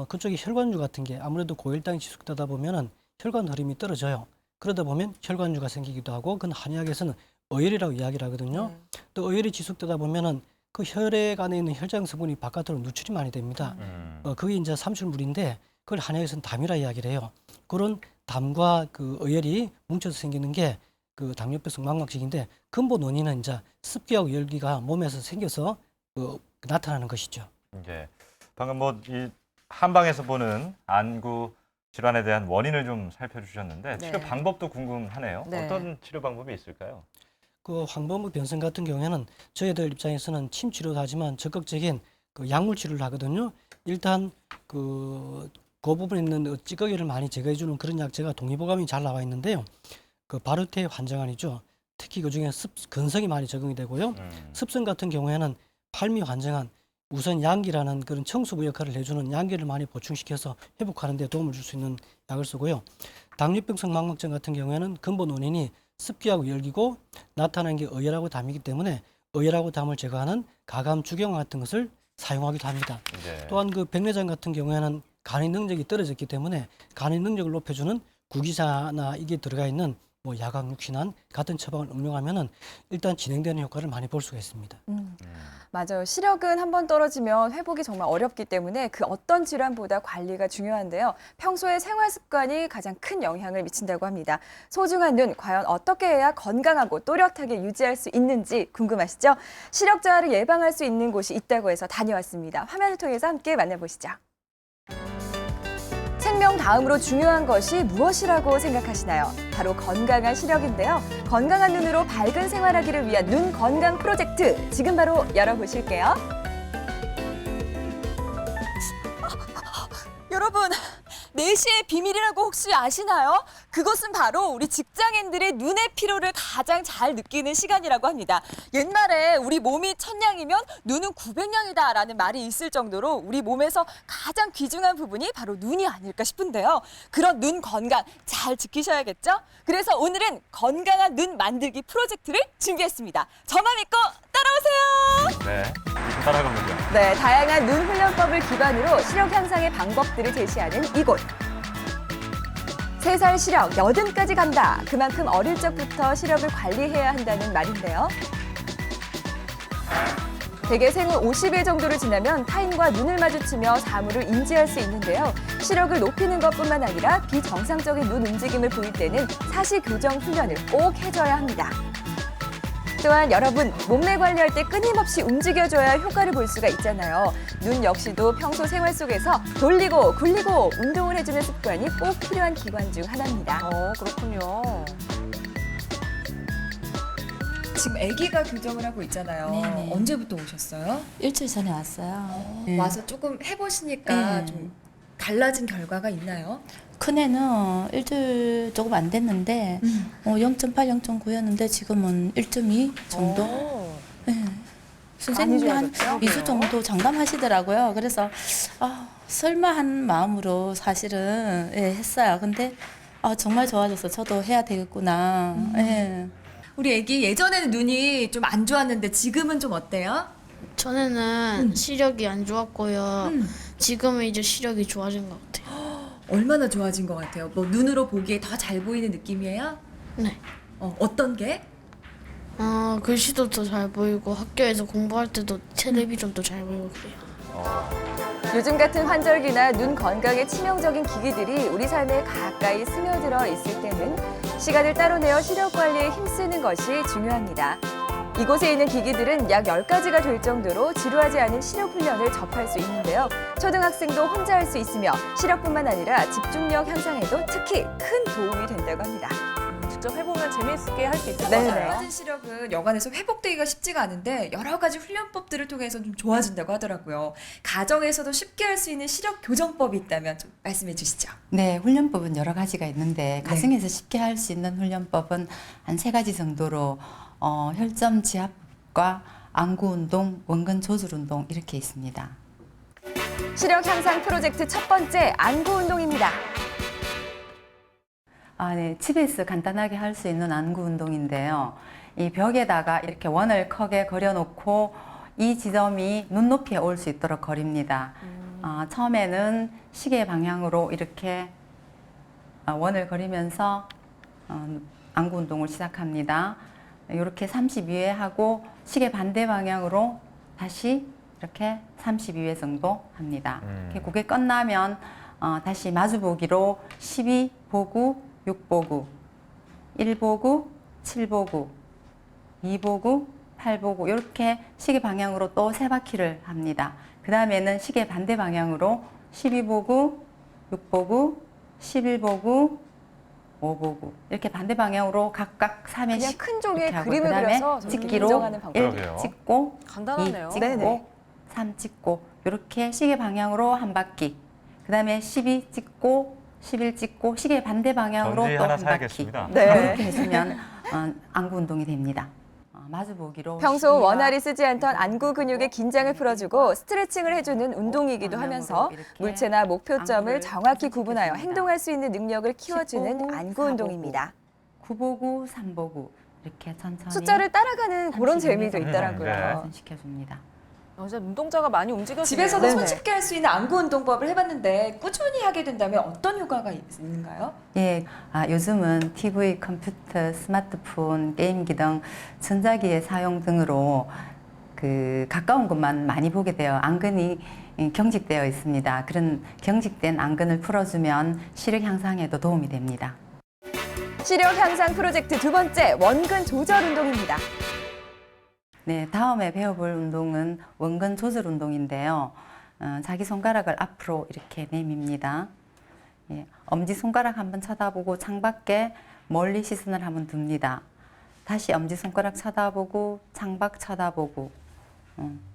Speaker 6: 그쪽에 혈관유 같은 게 아무래도 고혈당이 지속되다 보면은 혈관 흐름이 떨어져요. 그러다 보면 혈관유가 생기기도 하고 그건 한의학에서는 어혈이라고 이야기를 하거든요. 또 어혈이 지속되다 보면은 그 혈액 안에 있는 혈장 성분이 바깥으로 누출이 많이 됩니다. 그게 이제 삼출물인데 그걸 한의학에서는 담이라 이야기를 해요. 그런 담과 그 어혈이 뭉쳐서 생기는 게 그 당뇨병성 망막증인데 근본 원인은 이제 습기하고 열기가 몸에서 생겨서 나타나는 것이죠.
Speaker 1: 이제 방금 뭐 이 한방에서 보는 안구 질환에 대한 원인을 좀 살펴주셨는데 치료
Speaker 2: 네.
Speaker 1: 방법도 궁금하네요.
Speaker 2: 네.
Speaker 1: 어떤 치료 방법이 있을까요?
Speaker 6: 그 황반부 변성 같은 경우에는 저희들 입장에서는 침 치료도 하지만 적극적인 그 약물 치료를 하거든요. 일단 그 부분에 있는 찌꺼기를 많이 제거해 주는 그런 약제가 동의보감이 잘 나와 있는데요. 그 바르테 환정안이죠. 특히 그 중에 근성이 많이 적용이 되고요. 습성 같은 경우에는 팔미 환정안 우선 양기라는 그런 청소부 역할을 해주는 양기를 많이 보충시켜서 회복하는 데 도움을 줄 수 있는 약을 쓰고요. 당뇨병성 망막증 같은 경우에는 근본 원인이 습기하고 열기고 나타나는 게 어혈하고 담이기 때문에 어혈하고 담을 제거하는 가감 주경 같은 것을 사용하기도 합니다.
Speaker 1: 네.
Speaker 6: 또한 그 백내장 같은 경우에는 간의 능력이 떨어졌기 때문에 간의 능력을 높여주는 구기자나 이게 들어가 있는 뭐 야광 육신환 같은 처방을 응용하면은 일단 진행되는 효과를 많이 볼 수가 있습니다.
Speaker 3: 맞아요. 시력은 한번 떨어지면 회복이 정말 어렵기 때문에 그 어떤 질환보다 관리가 중요한데요. 평소의 생활 습관이 가장 큰 영향을 미친다고 합니다. 소중한 눈, 과연 어떻게 해야 건강하고 또렷하게 유지할 수 있는지 궁금하시죠? 시력 저하를 예방할 수 있는 곳이 있다고 해서 다녀왔습니다. 화면을 통해서 함께 만나보시죠. 생명 다음으로 중요한 것이 무엇이라고 생각하시나요? 바로 건강한 시력인데요. 건강한 눈으로 밝은 생활하기를 위한 눈 건강 프로젝트 지금 바로 열어보실게요. 여러분, 4시의 비밀이라고 혹시 아시나요? 그것은 바로 우리 직장인들의 눈의 피로를 가장 잘 느끼는 시간이라고 합니다. 옛말에 우리 몸이 1000냥이면 눈은 900냥이다 라는 말이 있을 정도로 우리 몸에서 가장 귀중한 부분이 바로 눈이 아닐까 싶은데요. 그런 눈 건강 잘 지키셔야겠죠? 그래서 오늘은 건강한 눈 만들기 프로젝트를 준비했습니다. 저만 믿고 따라오세요.
Speaker 1: 네, 따라가보죠.
Speaker 3: 네, 다양한 눈 훈련법을 기반으로 시력 향상의 방법들을 제시하는 이곳. 3살 시력, 80까지 간다. 그만큼 어릴 적부터 시력을 관리해야 한다는 말인데요. 대개 생후 50일 정도를 지나면 타인과 눈을 마주치며 사물을 인지할 수 있는데요. 시력을 높이는 것뿐만 아니라 비정상적인 눈 움직임을 보일 때는 사시 교정 훈련을 꼭 해줘야 합니다. 또한 여러분, 몸매 관리할 때 끊임없이 움직여줘야 효과를 볼 수가 있잖아요. 눈 역시도 평소 생활 속에서 돌리고 굴리고 운동을 해주는 습관이 꼭 필요한 기관 중 하나입니다.
Speaker 2: 그렇군요.
Speaker 3: 지금 아기가 교정을 하고 있잖아요.
Speaker 11: 네네.
Speaker 3: 언제부터 오셨어요?
Speaker 11: 일주일 전에 왔어요.
Speaker 3: 와서 조금 해보시니까
Speaker 11: 네.
Speaker 3: 좀 달라진 결과가 있나요?
Speaker 11: 큰애는 일주일 조금 안 됐는데 0.8, 0.9였는데 지금은 1.2 정도. 네. 선생님이 한 2주 정도 장담하시더라고요. 그래서 설마 한 마음으로 사실은 했어요. 근데 정말 좋아져서 저도 해야 되겠구나. 예.
Speaker 3: 우리 아기 예전에는 눈이 좀 안 좋았는데 지금은 좀 어때요?
Speaker 12: 전에는 시력이 안 좋았고요. 지금은 이제 시력이 좋아진 것 같아요.
Speaker 3: 얼마나 좋아진 것 같아요? 뭐 눈으로 보기에 더 잘 보이는 느낌이에요?
Speaker 12: 네.
Speaker 3: 어떤 게?
Speaker 12: 글씨도 더 잘 보이고 학교에서 공부할 때도 텔레비전도 잘 보이고 그래요.
Speaker 3: 요즘 같은 환절기나 눈 건강에 치명적인 기기들이 우리 삶에 가까이 스며들어 있을 때는 시간을 따로 내어 시력 관리에 힘쓰는 것이 중요합니다. 이곳에 있는 기기들은 약 10가지가 될 정도로 지루하지 않은 시력 훈련을 접할 수 있는데요. 초등학생도 혼자 할 수 있으며 시력뿐만 아니라 집중력 향상에도 특히 큰 도움이 된다고 합니다.
Speaker 2: 직접 해보면 재미있게 할 수 있을 것
Speaker 3: 네.
Speaker 2: 같아요.
Speaker 13: 낮은 시력은 여간에서 회복되기가 쉽지가 않은데 여러 가지 훈련법들을 통해서 좀 좋아진다고 하더라고요. 가정에서도 쉽게 할 수 있는 시력 교정법이 있다면 좀 말씀해 주시죠.
Speaker 11: 네, 훈련법은 여러 가지가 있는데 가정에서 쉽게 할 수 있는 훈련법은 한 3가지 정도로 혈점 지압과 안구 운동, 원근 조절 운동 이렇게 있습니다.
Speaker 3: 시력 향상 프로젝트 첫 번째 안구 운동입니다.
Speaker 11: 네, 집에서 간단하게 할 수 있는 안구 운동인데요. 이 벽에다가 이렇게 원을 크게 그려놓고 이 지점이 눈높이에 올 수 있도록 그립니다. 처음에는 시계 방향으로 이렇게 원을 그리면서 안구 운동을 시작합니다. 이렇게 32회 하고 시계 반대 방향으로 다시 이렇게 32회 정도 합니다. 그게 끝나면 다시 마주보기로 12보구, 6보구, 1보구, 7보구, 2보구, 8보구 이렇게 시계 방향으로 또 3바퀴를 합니다. 그 다음에는 시계 반대 방향으로 12보구, 6보구, 11보구, 5보구 이렇게 반대 방향으로 각각 3회씩
Speaker 3: 그냥 큰 종이에
Speaker 11: 이렇게 하고
Speaker 3: 그림을
Speaker 11: 그다음에
Speaker 3: 그려서 저렇게
Speaker 11: 찍기로
Speaker 3: 인정하는 방법.
Speaker 11: 1 찍고
Speaker 2: 간단하네요.
Speaker 11: 2 찍고
Speaker 3: 네네.
Speaker 11: 3 찍고 이렇게 시계 방향으로 한 바퀴 그 다음에 12 찍고 11 찍고 시계 반대 방향으로
Speaker 1: 전지
Speaker 11: 또
Speaker 1: 하나
Speaker 11: 한 바퀴
Speaker 1: 사야겠습니다.
Speaker 3: 네.
Speaker 11: 이렇게 해주면 안구 운동이 됩니다. 마주보기로
Speaker 3: 평소
Speaker 11: 12와
Speaker 3: 원활히 쓰지 않던 안구 근육의 긴장을 풀어주고 스트레칭을 해주는 운동이기도
Speaker 11: 방향으로
Speaker 3: 하면서
Speaker 11: 이렇게
Speaker 3: 물체나 목표점을
Speaker 11: 안구를
Speaker 3: 정확히 구분하여
Speaker 11: 선택해줍니다.
Speaker 3: 행동할 수 있는 능력을
Speaker 11: 10보구,
Speaker 3: 키워주는 안구
Speaker 11: 4보구.
Speaker 3: 운동입니다.
Speaker 11: 9보구, 3보구 이렇게 천천히
Speaker 3: 숫자를 따라가는 그런
Speaker 11: 32
Speaker 3: 재미도
Speaker 11: 정도
Speaker 3: 있더라고요.
Speaker 11: 시켜줍니다.
Speaker 2: 진짜 눈동자가 많이 움직여지네요.
Speaker 13: 집에서도
Speaker 3: 네네.
Speaker 13: 손쉽게 할 수 있는 안구 운동법을 해봤는데 꾸준히 하게 된다면 어떤 효과가 있는가요?
Speaker 11: 예, 요즘은 TV, 컴퓨터, 스마트폰, 게임기 등 전자기의 사용 등으로 그 가까운 곳만 많이 보게 되어 안근이 경직되어 있습니다. 그런 경직된 안근을 풀어주면 시력 향상에도 도움이 됩니다.
Speaker 3: 시력 향상 프로젝트 두 번째 원근 조절 운동입니다.
Speaker 11: 네, 다음에 배워볼 운동은 원근 조절 운동인데요. 자기 손가락을 앞으로 이렇게 내밉니다. 예, 엄지손가락 한번 쳐다보고 창밖에 멀리 시선을 한번 둡니다. 다시 엄지손가락 쳐다보고 창밖 쳐다보고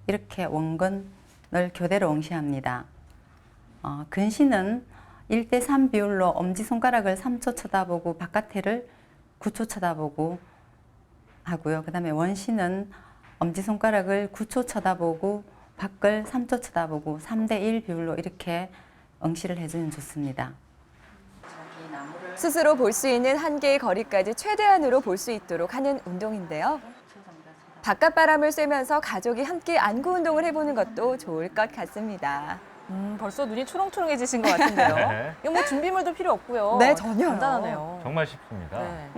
Speaker 11: 이렇게 원근을 교대로 응시합니다. 근시는 1대3 비율로 엄지손가락을 3초 쳐다보고 바깥에를 9초 쳐다보고 하고요. 그 다음에 원시는 엄지손가락을 9초 쳐다보고 밖을 3초 쳐다보고 3대1 비율로 이렇게 응시를 해주면 좋습니다.
Speaker 3: 스스로 볼 수 있는 한계의 거리까지 최대한으로 볼 수 있도록 하는 운동인데요. 바깥바람을 쐬면서 가족이 함께 안구 운동을 해보는 것도 좋을 것 같습니다.
Speaker 2: 벌써 눈이 초롱초롱해지신 것 같은데요.
Speaker 1: 네.
Speaker 2: 이거 뭐 준비물도 필요 없고요.
Speaker 3: 네, 전혀요.
Speaker 2: 간단하네요.
Speaker 1: 정말 쉽습니다.
Speaker 2: 네.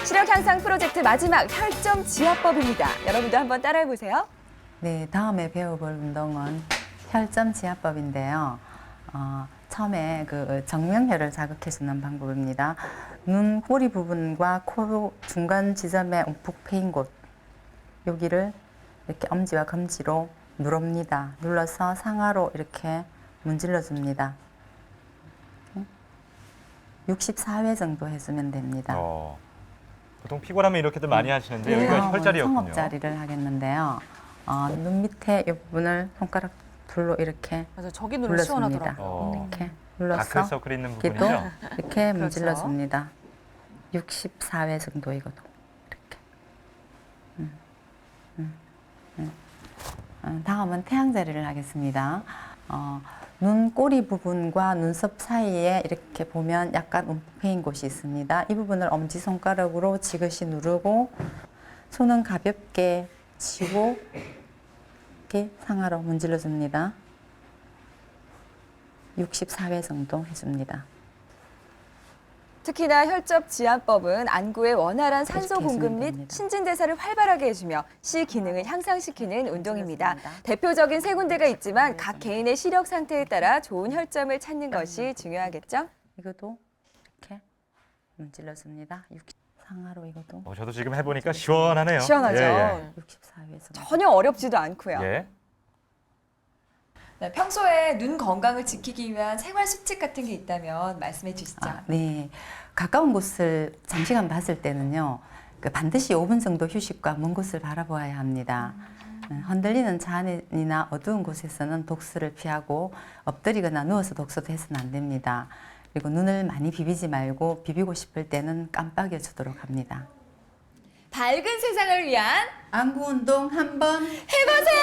Speaker 3: 시력 향상 프로젝트 마지막 혈점 지압법입니다. 여러분도 한번 따라해보세요.
Speaker 11: 네, 다음에 배워볼 운동은 혈점 지압법인데요. 처음에 그 정명혈을 자극해주는 방법입니다. 눈 꼬리 부분과 코 중간 지점에 움푹 패인 곳 여기를 이렇게 엄지와 검지로 누릅니다. 눌러서 상하로 이렇게 문질러 줍니다. 64회 정도 해주면 됩니다.
Speaker 1: 보통 피곤하면 이렇게들 많이 하시는데 여기가 혈자리였군요.
Speaker 11: 성업자리를 하겠는데요. 눈 밑에 이 부분을 손가락 둘로 이렇게
Speaker 2: 맞아요. 저기 눈을
Speaker 11: 눌러줍니다.
Speaker 2: 시원하더라고요.
Speaker 11: 이렇게 눌러서
Speaker 1: 다크서클 있는
Speaker 11: 여기도
Speaker 1: 부분이죠?
Speaker 11: 이렇게
Speaker 2: 그렇죠.
Speaker 11: 문질러 줍니다. 64회 정도이거든. 이렇게. 다음은 태양자리를 하겠습니다. 눈 꼬리 부분과 눈썹 사이에 이렇게 보면 약간 움푹 패인 곳이 있습니다. 이 부분을 엄지손가락으로 지그시 누르고 손은 가볍게 쥐고 이렇게 상하로 문질러 줍니다. 64회 정도 해줍니다.
Speaker 3: 특히나 혈점 지압법은 안구의 원활한 산소
Speaker 11: 그렇게
Speaker 3: 공급
Speaker 11: 해주면
Speaker 3: 및
Speaker 11: 됩니다.
Speaker 3: 신진대사를 활발하게 해주며 시 기능을 향상시키는 운동입니다. 대표적인 세 군데가 있지만 각 개인의 시력 상태에 따라 좋은 혈점을 찾는 것이 중요하겠죠?
Speaker 11: 이것도 이렇게 문질러 줍니다. 상하로 이것도.
Speaker 1: 저도 지금 해보니까 시원하네요.
Speaker 3: 시원하죠.
Speaker 1: 예,
Speaker 11: 64회에서.
Speaker 3: 전혀 어렵지도 않고요.
Speaker 1: 예. 예.
Speaker 13: 네, 평소에 눈 건강을 지키기 위한 생활 수칙 같은 게 있다면 말씀해 주시죠.
Speaker 11: 네. 가까운 곳을 장시간 봤을 때는요. 반드시 5분 정도 휴식과 먼 곳을 바라보아야 합니다. 흔들리는 차 안이나 어두운 곳에서는 독서를 피하고 엎드리거나 누워서 독서도 해서는 안 됩니다. 그리고 눈을 많이 비비지 말고 비비고 싶을 때는 깜빡여 주도록 합니다.
Speaker 13: 밝은 세상을 위한
Speaker 11: 안구 운동 한번
Speaker 13: 해보세요.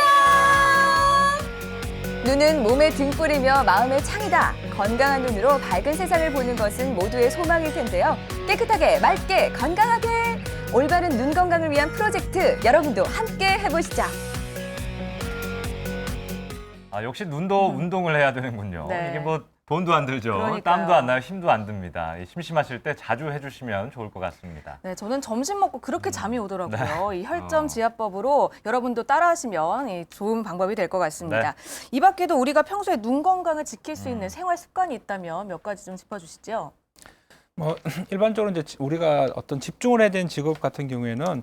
Speaker 3: 눈은 몸의 등불이며 마음의 창이다. 건강한 눈으로 밝은 세상을 보는 것은 모두의 소망일 텐데요. 깨끗하게, 맑게, 건강하게 올바른 눈 건강을 위한 프로젝트 여러분도 함께 해보시죠.
Speaker 1: 역시 눈도 운동을 해야 되는군요.
Speaker 2: 네.
Speaker 1: 이게 뭐 돈도 안 들죠.
Speaker 2: 그러니까요.
Speaker 1: 땀도 안 나요. 힘도 안 듭니다. 심심하실 때 자주 해주시면 좋을 것 같습니다.
Speaker 2: 네, 저는 점심 먹고 그렇게 잠이 오더라고요.
Speaker 1: 네.
Speaker 2: 이 혈점 지압법으로 여러분도 따라하시면 좋은 방법이 될 것 같습니다.
Speaker 1: 네.
Speaker 2: 이 밖에도 우리가 평소에 눈 건강을 지킬 수 있는 생활 습관이 있다면 몇 가지 좀 짚어주시죠.
Speaker 5: 일반적으로 이제 우리가 어떤 집중을 해야 되는 직업 같은 경우에는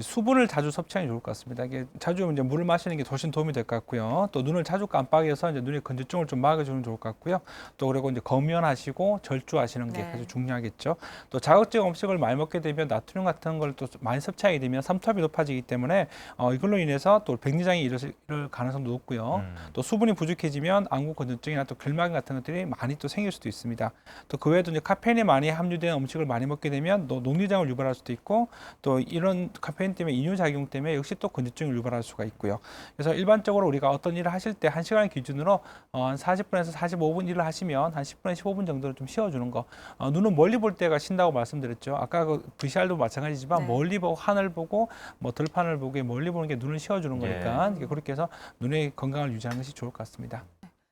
Speaker 5: 수분을 자주 섭취하는 게 좋을 것 같습니다. 이게 자주 이제 물을 마시는 게 훨씬 도움이 될 것 같고요. 또 눈을 자주 깜빡여서 이제 눈의 건조증을 좀 막아주면 좋을 것 같고요. 또 그리고 이제 검연하시고 절주하시는 게 아주 중요하겠죠. 또 자극적 음식을 많이 먹게 되면 나트륨 같은 걸 또 많이 섭취하게 되면 삼투압이 높아지기 때문에 이걸로 인해서 또 백내장이 이를 가능성도 높고요. 또 수분이 부족해지면 안구 건조증이나 또 결막염 같은 것들이 많이 또 생길 수도 있습니다. 또 그 외에도 이제 카페인이 많이 함유된 음식을 많이 먹게 되면 또 녹류장을 유발할 수도 있고 또 이런 카페인 때문에 이뇨작용 때문에 역시 또 건조증을 유발할 수가 있고요. 그래서 일반적으로 우리가 어떤 일을 하실 때 1시간 기준으로 한 40분에서 45분 일을 하시면 한 10분에서 15분 정도를 좀 쉬어주는 거. 눈은 멀리 볼 때가 쉰다고 말씀드렸죠. 아까 그 VCR도 마찬가지지만 멀리 보고 하늘 보고 뭐 들판을 보고 멀리 보는 게 눈을 쉬어주는 거니까 그렇게 해서 눈의 건강을 유지하는 것이 좋을 것 같습니다.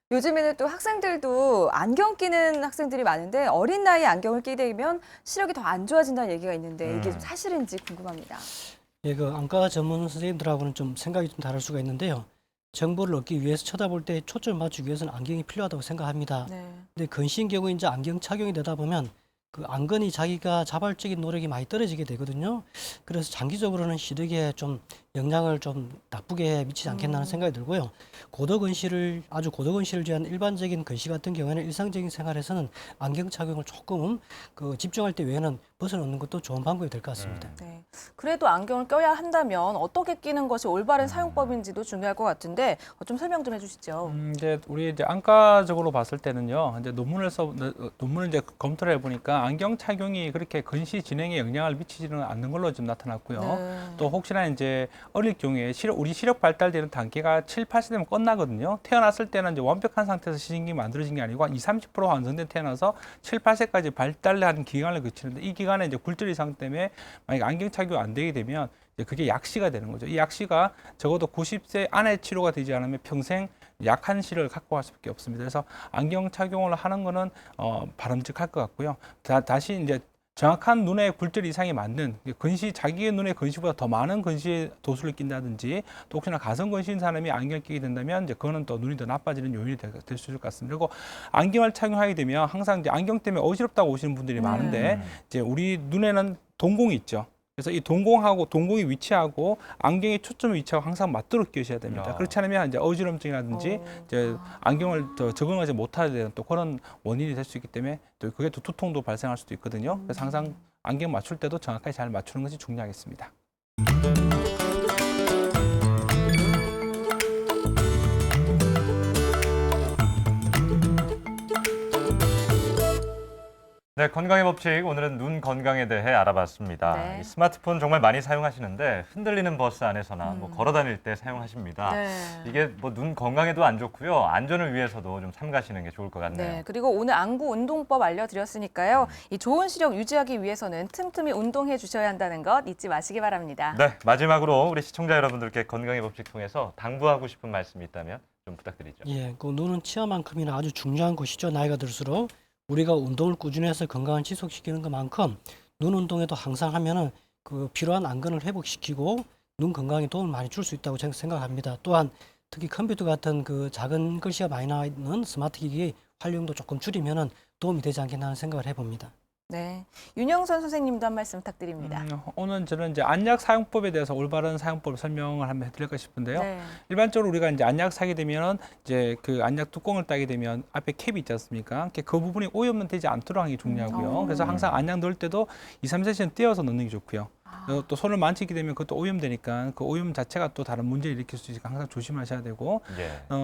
Speaker 3: 요즘에는 또 학생들도 안경 끼는 학생들이 많은데 어린 나이에 안경을 끼게 되면 시력이 더 안 좋아진다는 얘기가 있는데 이게 좀 사실인지 궁금합니다.
Speaker 6: 예, 안과 전문 선생님들하고는 좀 생각이 좀 다를 수가 있는데요. 정보를 얻기 위해서 쳐다볼 때 초점을 맞추기 위해서는 안경이 필요하다고 생각합니다. 근데 근시인 경우 이제 안경 착용이 되다 보면 그 안건이 자기가 자발적인 노력이 많이 떨어지게 되거든요. 그래서 장기적으로는 시력에 좀 영향을 좀 나쁘게 미치지 않겠나는 생각이 들고요. 아주 고도근시를 위한 일반적인 근시 같은 경우에는 일상적인 생활에서는 안경 착용을 조금 집중할 때 외에는 벗어놓는 것도 좋은 방법이 될 것 같습니다.
Speaker 2: 네. 그래도 안경을 껴야 한다면 어떻게 끼는 것이 올바른 사용법인지도 중요할 것 같은데 좀 설명 좀 해주시죠.
Speaker 5: 이제 우리 이제 안과적으로 봤을 때는요. 이제 논문을 이제 검토를 해보니까 안경 착용이 그렇게 근시 진행에 영향을 미치지는 않는 걸로 좀 나타났고요. 또 혹시나 이제 어릴 경우에 우리 시력 발달되는 단계가 7, 80 되면 끝나거든요. 태어났을 때는 이제 완벽한 상태에서 시신경이 만들어진 게 아니고 한 20, 30% 완성돼 태어나서 7, 8세까지 발달하는 기간을 거치는데 이 기간에 이제 굴절 이상 때문에 만약 안경 착용 안 되게 되면 이제 그게 약시가 되는 거죠. 이 약시가 적어도 90세 안에 치료가 되지 않으면 평생 약한 시력을 갖고 갈 수밖에 없습니다. 그래서 안경 착용을 하는 거는 바람직할 것 같고요. 다시 이제 정확한 눈의 굴절 이상이 맞는 자기의 눈의 근시보다 더 많은 근시의 도수를 낀다든지 또 혹시나 가성 근시인 사람이 안경 끼게 된다면 이제 그거는 또 눈이 더 나빠지는 요인이 될 수 있을 것 같습니다. 그리고 안경을 착용하게 되면 항상 이제 안경 때문에 어지럽다고 오시는 분들이 많은데 이제 우리 눈에는 동공이 있죠. 그래서 이 동공이 위치하고 안경의 초점의 위치하고 항상 맞도록 끼셔야 됩니다. 그렇지 않으면 이제 어지럼증이라든지 이제 안경을 더 적응하지 못하게 되는 또 그런 원인이 될 수 있기 때문에 또 그게 또 두통도 발생할 수도 있거든요. 그래서 항상 안경 맞출 때도 정확하게 잘 맞추는 것이 중요하겠습니다.
Speaker 1: 네, 건강의 법칙 오늘은 눈 건강에 대해 알아봤습니다.
Speaker 2: 네.
Speaker 1: 이 스마트폰 정말 많이 사용하시는데 흔들리는 버스 안에서나 뭐 걸어 다닐 때 사용하십니다. 이게 뭐 눈 건강에도 안 좋고요. 안전을 위해서도 좀 삼가시는 게 좋을 것 같네요.
Speaker 2: 네, 그리고 오늘 안구 운동법 알려드렸으니까요. 이 좋은 시력 유지하기 위해서는 틈틈이 운동해 주셔야 한다는 것 잊지 마시기 바랍니다.
Speaker 1: 네, 마지막으로 우리 시청자 여러분들께 건강의 법칙 통해서 당부하고 싶은 말씀이 있다면 좀 부탁드리죠.
Speaker 6: 예, 눈은 치아만큼이나 아주 중요한 것이죠. 나이가 들수록 우리가 운동을 꾸준히 해서 건강을 지속시키는 것만큼 눈 운동에도 항상 하면은 필요한 안건을 회복시키고 눈 건강에 도움을 많이 줄 수 있다고 저는 생각합니다. 또한 특히 컴퓨터 같은 작은 글씨가 많이 나와 있는 스마트 기기의 활용도 조금 줄이면은 도움이 되지 않겠나 하는 생각을 해봅니다.
Speaker 2: 네, 윤영선 선생님도 한 말씀 부탁드립니다.
Speaker 5: 오늘 저는 이제 안약 사용법에 대해서 올바른 사용법을 설명을 한번 해드릴까 싶은데요.
Speaker 2: 네.
Speaker 5: 일반적으로 우리가 이제 안약 사게 되면은 이제 그 안약 뚜껑을 따게 되면 앞에 캡이 있지 않습니까? 그 부분이 오염은 되지 않도록 하는 게 중요하고요. 그래서 항상 안약 넣을 때도 2, 3cm는 떼어서 넣는 게 좋고요. 또 손을 만지게 되면 그것도 오염되니까 그 오염 자체가 또 다른 문제를 일으킬 수 있으니까 항상 조심하셔야 되고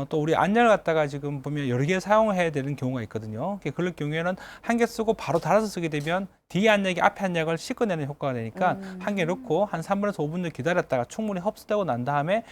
Speaker 5: 또 우리 안약을 갖다가 지금 보면 여러 개 사용해야 되는 경우가 있거든요. 그럴 경우에는 한 개 쓰고 바로 달아서 쓰게 되면 뒤에 안약이 앞에 안약을 씻어내는 효과가 되니까 한 개 넣고 한 3분에서 5분 정도 기다렸다가 충분히 흡수되고 난 다음에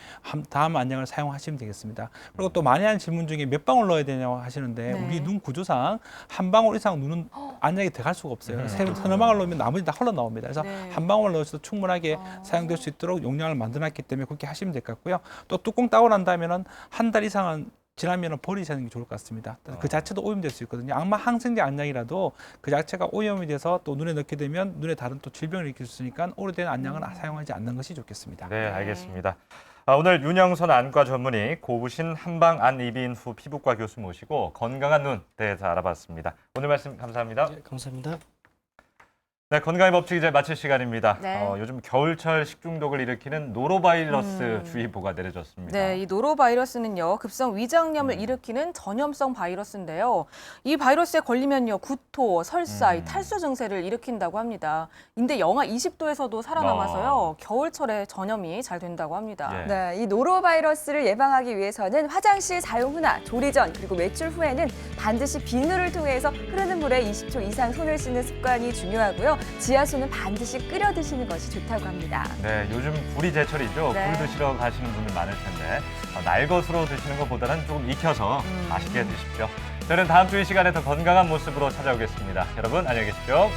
Speaker 5: 다음 안약을 사용하시면 되겠습니다. 그리고 또 많이 하는 질문 중에 몇 방울 넣어야 되냐고 하시는데 우리 눈 구조상 한 방울 이상 눈은 안약이 들어갈 수가 없어요. 서너 방울 넣으면 나머지 다 흘러나옵니다. 그래서 한 방울 넣으셔도 충분하게 사용될 수 있도록 용량을 만들어놨기 때문에 그렇게 하시면 될 것 같고요. 또 뚜껑 따고 난 다음에는 한 달 이상은 지나면 버리시는 게 좋을 것 같습니다. 그 자체도 오염될 수 있거든요. 악마 항생제 안약이라도 그 자체가 오염이 돼서 또 눈에 넣게 되면 눈에 다른 또 질병을 일으킬 수 있으니까 오래된 안약은 사용하지 않는 것이 좋겠습니다.
Speaker 1: 네, 알겠습니다. 오늘 윤영선 안과 전문의, 고부신 한방 안 이비인 후 피부과 교수 모시고 건강한 눈 대해서 알아봤습니다. 오늘 말씀 감사합니다.
Speaker 6: 네, 감사합니다.
Speaker 1: 네, 건강의 법칙 이제 마칠 시간입니다.
Speaker 2: 네.
Speaker 1: 요즘 겨울철 식중독을 일으키는 노로바이러스 주의보가 내려졌습니다.
Speaker 2: 네, 이 노로바이러스는요, 급성 위장염을 일으키는 전염성 바이러스인데요. 이 바이러스에 걸리면요, 구토, 설사, 이 탈수 증세를 일으킨다고 합니다. 근데 영하 20도에서도 살아남아서요, 겨울철에 전염이 잘 된다고 합니다.
Speaker 3: 네, 이 노로바이러스를 예방하기 위해서는 화장실 사용 후나 조리 전 그리고 외출 후에는 반드시 비누를 통해서 흐르는 물에 20초 이상 손을 씻는 습관이 중요하고요. 지하수는 반드시 끓여 드시는 것이 좋다고 합니다.
Speaker 1: 네, 요즘 굴이 제철이죠.
Speaker 2: 네.
Speaker 1: 굴 드시러 가시는 분들 많을 텐데 날것으로 드시는 것보다는 조금 익혀서 맛있게 드십시오. 저는 다음 주 이 시간에 더 건강한 모습으로 찾아오겠습니다. 여러분 안녕히 계십시오.